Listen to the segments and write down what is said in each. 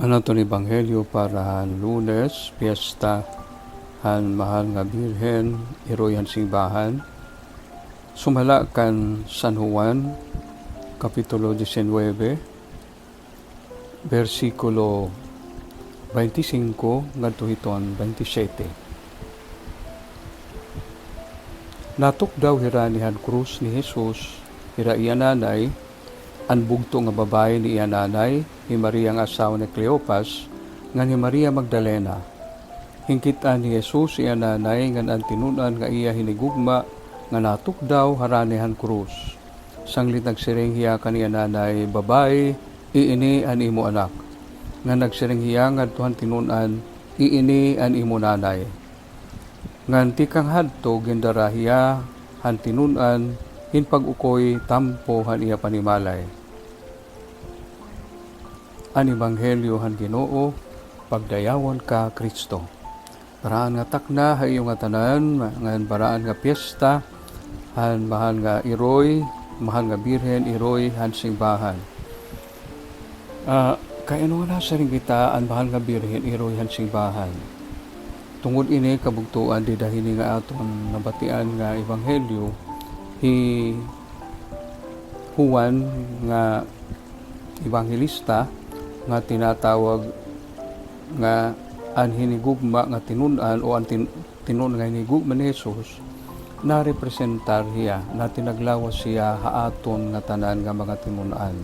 Ano to ni Ebanghelyo para Lunes, piyesta han mahal nga Birhen, iroyan simbahan. Sumala kan San Juan, Kapitulo 19, versikulo 25 ngadto hiton 27. Natuk daw hira ni han krus ni Jesus, hira iya nanay, an bugto nga babae ni iya nanay, ni Maria nga asawa ni Cleopas, nga ni Maria Magdalena. Hingkitan ni Jesus iya nanay, nga ang tinunan nga iya hinigugma, nga natuk daw haranihan krus. Sanglit nagsiring hiya kaniya nanay, babae, iini an imo anak. Nga nagsiring hiya nga tuhan tinunan, iini an imo nanay. Ngan tikang hadto gendarahiya han tinunan, hinpag-ukoy tampo han iya panimalay. An Ebanghelyo han Ginoo, pagdayawon ka Kristo. Baraan nga takna hayo nga tanan, ngan baraan nga piyesta, han mahal nga iroy, mahal nga Birhen iroy han simbahan. Kaya ano nga nasa rin kita ang mahal nga Birhen iroy han simbahan. Tungod ini kabugtuan di dahil nga aton nabatian nga Ebanghelyo, hi Juan nga evangelista nga tinatawag nga ang hinigugma nga tinunan o ang tinunan nga hinigugma ni Jesus, na representar hiya, na tinaglawas siya haaton nga tanan nga mga tinunan.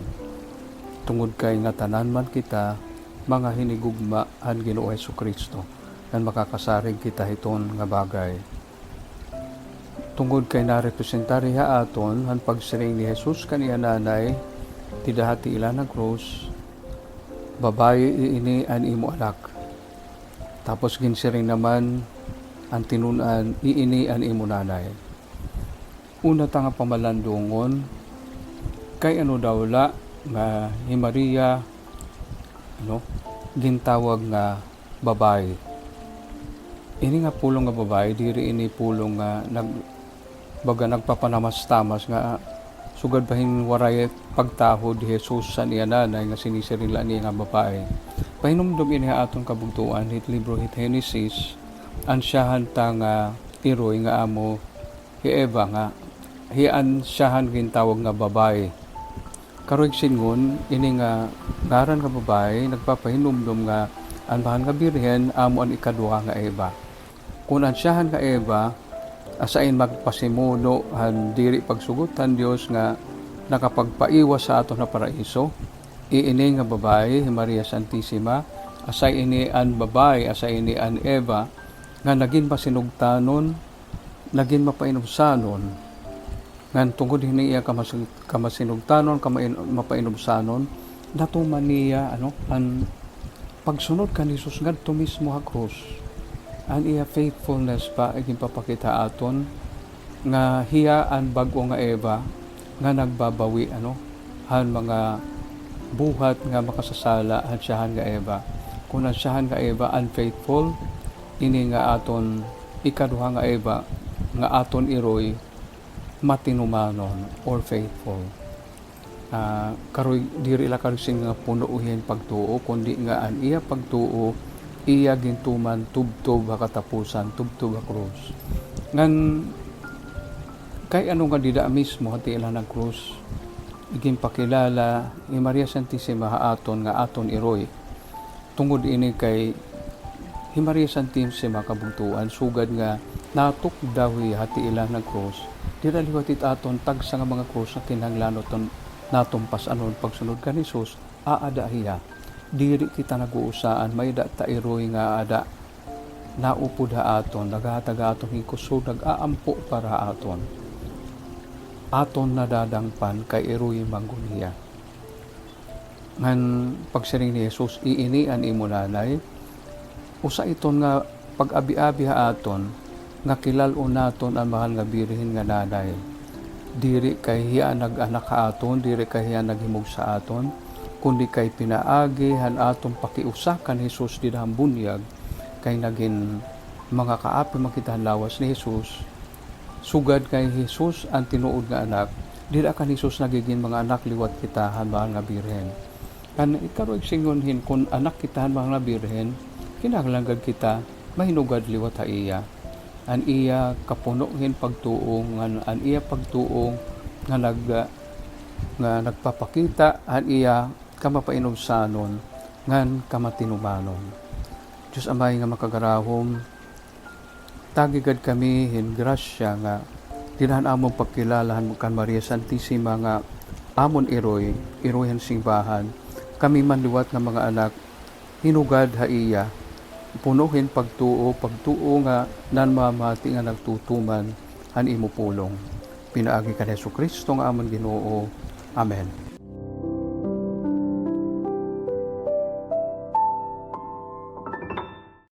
Tungod kay nga tanan man kita mga hinigugma han Ginoo Jesucristo, nga makakasarig kita hiton nga bagay. Tungod kay na-representar hiya aton han pagsiring ni Jesus kaniya nanay, tidahati ila ng krus, babae iini an imo anak. Tapos ginsiring naman ang tinunan, iini an imo nanay. Una ta nga pamalandungon, kay ano daw la nga ni Maria gintawag nga babae. Ini nga pulong nga babae, diri ini pulong nga nagpapanamas-tamas nga sugad bahin waray pagtahod ni Jesus sa niya nanay nga sinisirila niya nga babae. Pahinumdum ini aton kabugtuan hit libro hit Genesis, ansyahan ta nga iroy nga amo hi Eva nga hian siyahan gintawag nga babae. Karoy singon ini nga ngaran nga babae nagpapahinumdum nga ang bahan nga Birhen amo an ikaduha nga Eva. Kung ansyahan nga Eva, asain magpasimuno han diri pagsugutan Dios nga nakapagpaiwas sa aton na paraiso. Iini nga babae, Maria Santissima, asay ini an babae, asay ini an Eva, nga naging masinugtanon, naging mapainubsanon. Ngan tungod hini iya kamasinugtanon, mapainubsanon, natuman niya an pagsunod kan Jesus ngadto mismo ha krus. Ang iya faithfulness pa iging papakita aton nga hiya ang bag-o nga Eva nga nagbabawi han mga buhat nga makasasala han siyahan nga Eva. Kung ang siyahan nga Eva unfaithful, ini nga aton ikaduha nga Eva nga aton iroy matinumanon or faithful. Karoy diri la karusin nga punuuhin pagtuo, kundi nga an iya pagtuo iya gintuman tubtob katapusan, tubtob krus. Ngan kay ano nga dida mismo hati ila ng krus, iging pakilala ni Maria Santissima haaton nga aton iroy. Tungod ini kay hi Maria Santissima kabugtuan sugad nga natuk dawi hati ila ng krus, dira liwatit aton tagsa nga mga krus na kinahanglan natumpas anon pagsunod kan Jesus, aada hiya. Diri kita nag-uusaan, may da tairoy nga ada naupod ha aton, nagataga aton hingkusod, nag-aampo para aton. Aton nadadangpan kay iroy mangguniya. Ngan pagsiring ni Jesus, iini an imo nanay, usa iton nga pag-abi-abi ha aton, nga kilal-o naton ang mahal nga Birhen nga nanay. Diri kay hiya nag-anak ha aton, diri kay hiya naghimog sa aton, kundi kay pinaagi han atong pakiusakan Jesus di dahang bunyag, kay naging mga kaapi makitahan lawas ni Jesus. Sugad kay Jesus ang tinuod nga anak, dira kan Jesus nagiging mga anak liwat kita han mahal nga Birhen. Kan ikaroy singonhin kung anak kita mga birhen, kinahanglan kita mahinugad liwat ha iya. An iya kapunohin pagtuong, an iya pagtuong nga nagpapakita, an iya kamapainomsanon, ngan kamatinumanon. Diyos Amay nga makagarahom, tagigad kami hin grasya nga dinahan among pagkilalahan kan Maria Santissima nga amon iroyhan simbahan, kami manliwat nga mga anak, hinugad ha iya, punuhin pagtuo nga nan mamati nga nagtutuman han imo pulong. Pinaagi ka ni Jesu Kristo nga amon Ginoo. Amen.